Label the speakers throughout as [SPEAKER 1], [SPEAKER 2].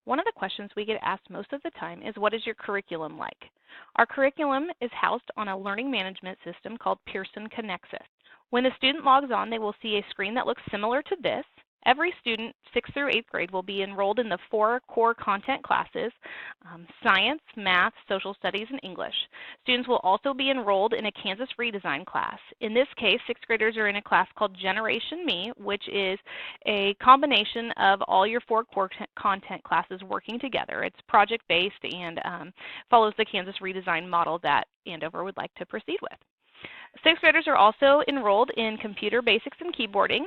[SPEAKER 1] One of the questions we get asked most of the time is, what is your curriculum like? Our curriculum is housed on a learning management system called Pearson Connexus. When the student logs on, they will see a screen that looks similar to this. Every student, 6th through 8th grade, will be enrolled in the 4 core content classes, science, math, social studies, and English. Students will also be enrolled in a Kansas redesign class. In this case, 6th graders are in a class called Generation Me, which is a combination of all your 4 core content classes working together. It's project-based and follows the Kansas redesign model that Andover would like to proceed with. 6th graders are also enrolled in computer basics and keyboarding.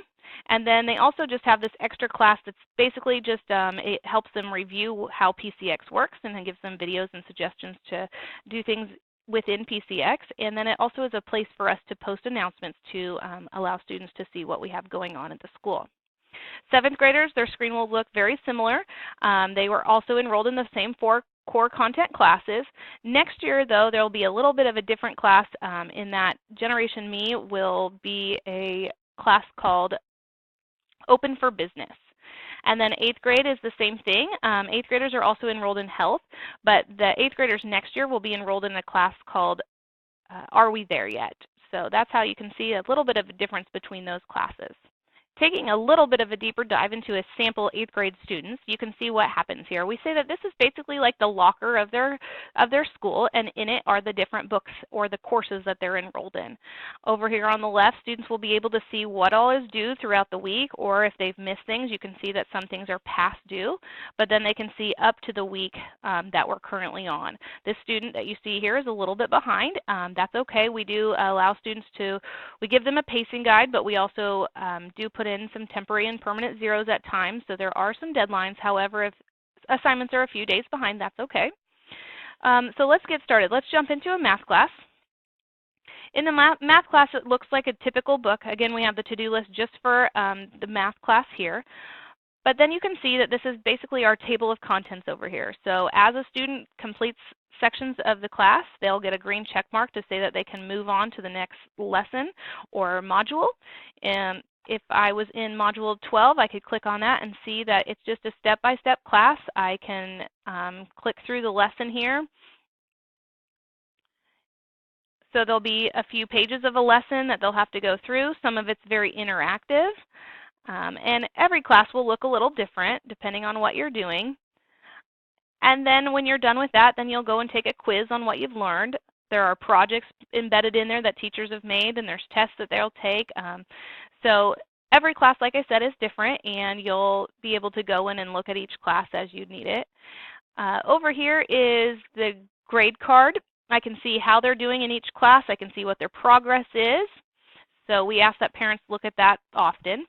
[SPEAKER 1] And then they also just have this extra class that's basically just, it helps them review how PCX works, and then gives them videos and suggestions to do things within PCX. And then it also is a place for us to post announcements to allow students to see what we have going on at the school. 7th graders, their screen will look very similar. They were also enrolled in the same 4 core content classes. Next year, though, there will be a little bit of a different class in that Generation Me will be a class called Open for Business. And then 8th grade is the same thing. 8th graders are also enrolled in health, but the 8th graders next year will be enrolled in a class called Are We There Yet? So that's how you can see a little bit of a difference between those classes. Taking a little bit of a deeper dive into a sample 8th grade students, you can see what happens here. We say that this is basically like the locker of their school, and in it are the different books or the courses that they're enrolled in. Over here on the left, students will be able to see what all is due throughout the week, or if they've missed things, you can see that some things are past due, but then they can see up to the week that we're currently on. This student that you see here is a little bit behind. That's okay. We do allow students we give them a pacing guide, but we also do put in some temporary and permanent zeros at times, so there are some deadlines. However, if assignments are a few days behind, that's okay. So let's get started. Let's jump into a math class. In the math class, it looks like a typical book. Again, we have the to-do list just for the math class here. But then you can see that this is basically our table of contents over here. So as a student completes sections of the class, they'll get a green check mark to say that they can move on to the next lesson or module. And if I was in Module 12, I could click on that and see that it's just a step-by-step class. I can click through the lesson here. So there'll be a few pages of a lesson that they'll have to go through. Some of it's very interactive. And every class will look a little different depending on what you're doing. And then when you're done with that, then you'll go and take a quiz on what you've learned. There are projects embedded in there that teachers have made, and there's tests that they'll take. So every class, like I said, is different, and you'll be able to go in and look at each class as you need it. Over here is the grade card. I can see how they're doing in each class. I can see what their progress is. So we ask that parents look at that often.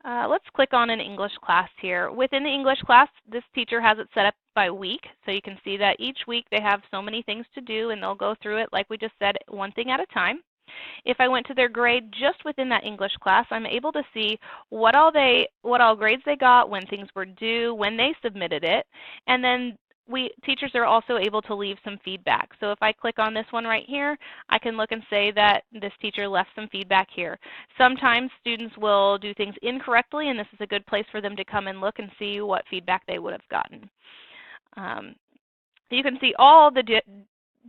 [SPEAKER 1] Let's click on an English class here. Within the English class, this teacher has it set up by week. So you can see that each week they have so many things to do, and they'll go through it, like we just said, one thing at a time. If I went to their grade just within that English class, I'm able to see what all grades they got, when things were due, when they submitted it, and then teachers are also able to leave some feedback. So if I click on this one right here, I can look and say that this teacher left some feedback here. Sometimes students will do things incorrectly, and this is a good place for them to come and look and see what feedback they would have gotten. You can see all the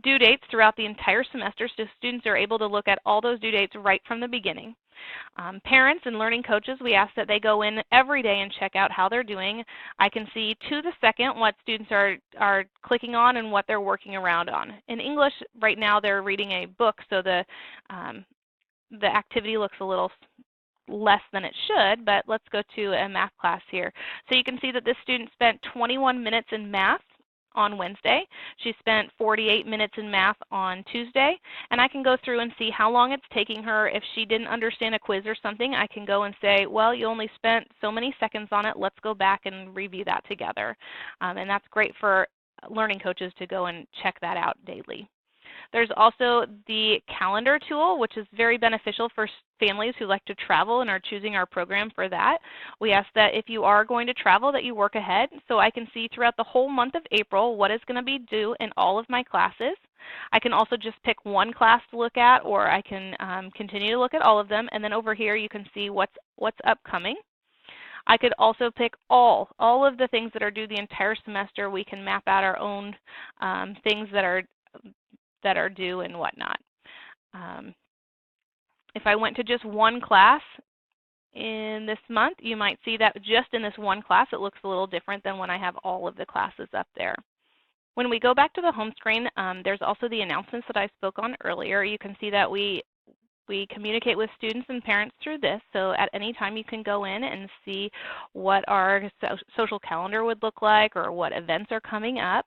[SPEAKER 1] due dates throughout the entire semester, so students are able to look at all those due dates right from the beginning. Parents and learning coaches, we ask that they go in every day and check out how they're doing. I can see to the second what students are clicking on and what they're working around on. In English, right now they're reading a book, so the activity looks a little less than it should, but let's go to a math class here. So you can see that this student spent 21 minutes in math on Wednesday. She spent 48 minutes in math on Tuesday, and I can go through and see how long it's taking her. If she didn't understand a quiz or something, I can go and say, well, you only spent so many seconds on it. Let's go back and review that together. And that's great for learning coaches to go and check that out daily. There's also the calendar tool, which is very beneficial for families who like to travel and are choosing our program for that. We ask that if you are going to travel that you work ahead, so I can see throughout the whole month of April what is going to be due in all of my classes. I can also just pick one class to look at, or I can continue to look at all of them, and then over here you can see what's upcoming. I could also pick all of the things that are due the entire semester. We can map out our own things that are due and whatnot. If I went to just one class in this month, you might see that just in this one class it looks a little different than when I have all of the classes up there. When we go back to the home screen, there's also the announcements that I spoke on earlier. You can see that we communicate with students and parents through this, so at any time you can go in and see what our social calendar would look like or what events are coming up.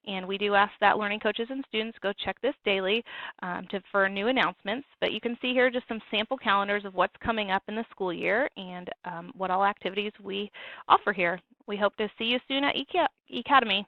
[SPEAKER 1] And we do ask that learning coaches and students go check this daily for new announcements. But you can see here just some sample calendars of what's coming up in the school year and what all activities we offer here. We hope to see you soon at Academy.